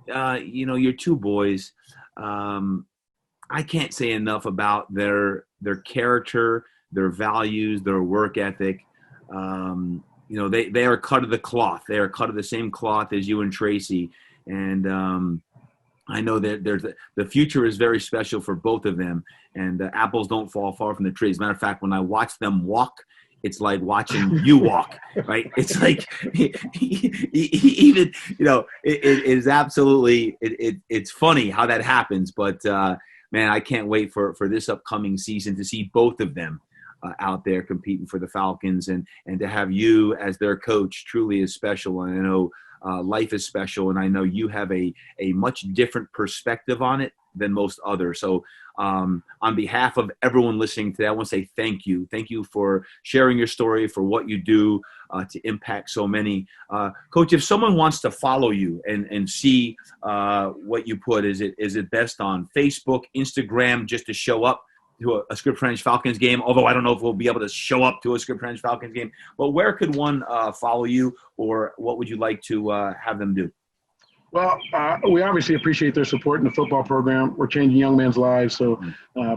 your 2 boys, I can't say enough about their character, their values, their work ethic. They are cut of the cloth. They are cut of the same cloth as you and Tracy. And I know that the future is very special for both of them, and apples don't fall far from the trees. As a matter of fact, when I watch them walk, it's like watching you walk, right? It's like even, it is absolutely, it's funny how that happens. But man, I can't wait for this upcoming season to see both of them out there competing for the Falcons, and to have you as their coach truly is special. And I know life is special, and I know you have a much different perspective on it than most others. So on behalf of everyone listening today, I want to say thank you. Thank you for sharing your story, for what you do to impact so many. Coach, if someone wants to follow you and see what you put, is it best on Facebook, Instagram, just to show up to a Scripps Ranch Falcons game? Although I don't know if we'll be able to show up to a Scripps Ranch Falcons game. But where could one follow you, or what would you like to have them do? Well, we obviously appreciate their support in the football program. We're changing young men's lives, so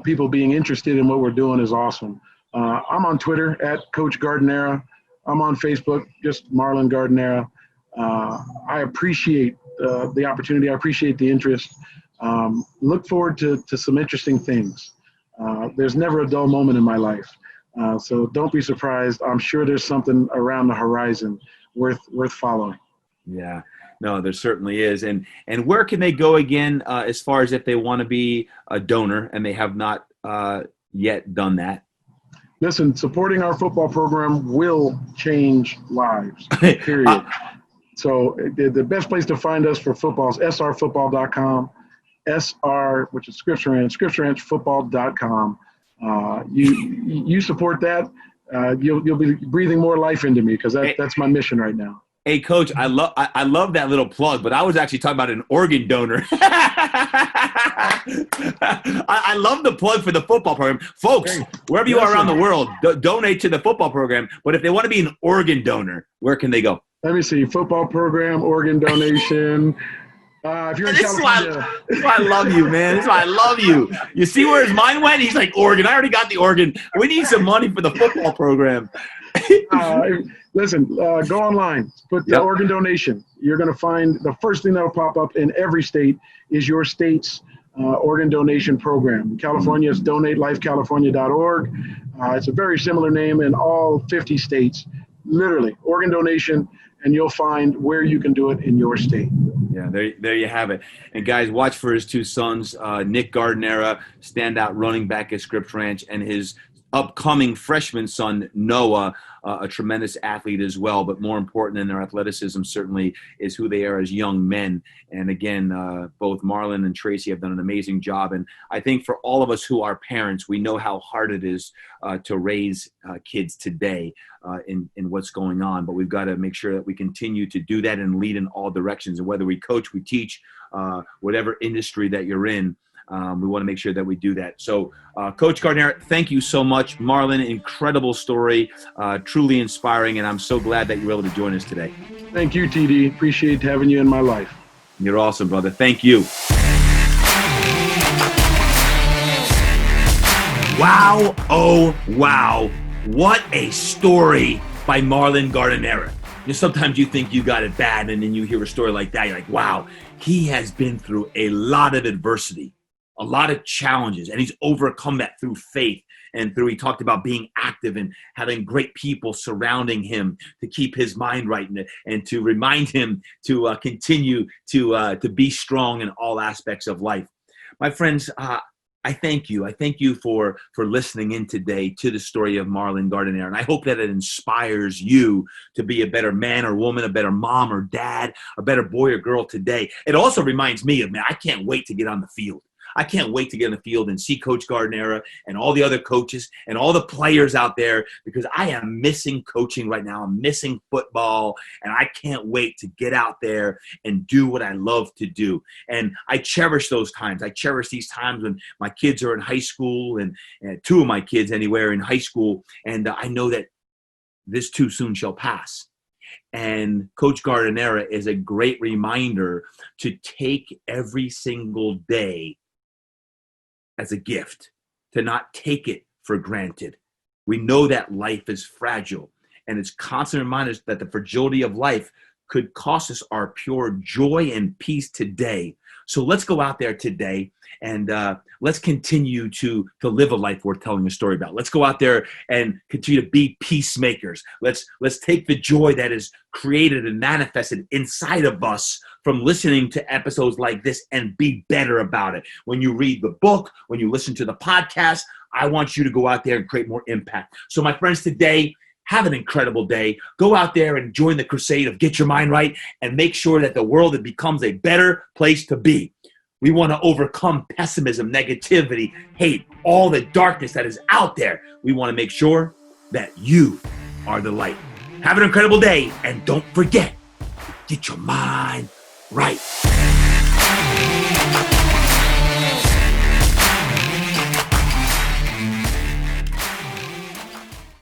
people being interested in what we're doing is awesome. I'm on Twitter at Coach Gardinera. I'm on Facebook, just Marlon Gardinera. I appreciate the opportunity. I appreciate the interest. Look forward to some interesting things. There's never a dull moment in my life, so don't be surprised. I'm sure there's something around the horizon worth following. Yeah. No, there certainly is. And where can they go again as far as if they want to be a donor and they have not yet done that? Listen, supporting our football program will change lives, period. So the best place to find us for football is srfootball.com, SR, which is Scripps Ranch, scripsranchfootball.com. You support that, you'll be breathing more life into me, because that's my mission right now. Hey, Coach, I love that little plug, but I was actually talking about an organ donor. I love the plug for the football program. Folks, wherever you are around the world, donate to the football program. But if they want to be an organ donor, where can they go? Let me see. Football program, organ donation. If you're in California. This is why I love you, man. This is why I love you. You see where his mind went? He's like, organ. I already got the organ. We need some money for the football program. Listen, go online, put the organ donation. You're going to find the first thing that will pop up in every state is your state's organ donation program. In California, it's donatelifecalifornia.org. It's a very similar name in all 50 states. Literally, organ donation, and you'll find where you can do it in your state. Yeah, there you have it. And guys, watch for his two sons, Nick Gardinera, standout running back at Scripps Ranch, and his upcoming freshman son, Noah, a tremendous athlete as well. But more important than their athleticism certainly is who they are as young men. And again, both Marlon and Tracy have done an amazing job. And I think for all of us who are parents, we know how hard it is to raise kids today in what's going on. But we've got to make sure that we continue to do that and lead in all directions. And whether we coach, we teach, whatever industry that you're in, we want to make sure that we do that. So, Coach Gardinera, thank you so much. Marlon, incredible story, truly inspiring, and I'm so glad that you were able to join us today. Thank you, TD. Appreciate having you in my life. You're awesome, brother. Thank you. Wow. Oh, wow. What a story by Marlon Gardinera. Sometimes you think you got it bad, and then you hear a story like that. You're like, wow, he has been through a lot of adversity, a lot of challenges, and he's overcome that through faith and through, he talked about being active and having great people surrounding him to keep his mind right and to remind him to continue to be strong in all aspects of life. My friends, I thank you. I thank you for listening in today to the story of Marlon Gardinera. And I hope that it inspires you to be a better man or woman, a better mom or dad, a better boy or girl today. It also reminds me of, man, I can't wait to get on the field. I can't wait to get on the field and see Coach Gardinera and all the other coaches and all the players out there, because I am missing coaching right now. I'm missing football, and I can't wait to get out there and do what I love to do. And I cherish those times. I cherish these times when my kids are in high school, and two of my kids anyway are in high school, and I know that this too soon shall pass. And Coach Gardinera is a great reminder to take every single day as a gift, to not take it for granted. We know that life is fragile, and it's constant reminders that the fragility of life could cost us our pure joy and peace today. So let's go out there today and let's continue to live a life worth telling a story about. Let's go out there and continue to be peacemakers. Let's take the joy that is created and manifested inside of us from listening to episodes like this and be better about it. When you read the book, when you listen to the podcast, I want you to go out there and create more impact. So my friends, today, have an incredible day. Go out there and join the crusade of Get Your Mind Right and make sure that the world becomes a better place to be. We want to overcome pessimism, negativity, hate, all the darkness that is out there. We want to make sure that you are the light. Have an incredible day, and don't forget, get your mind right.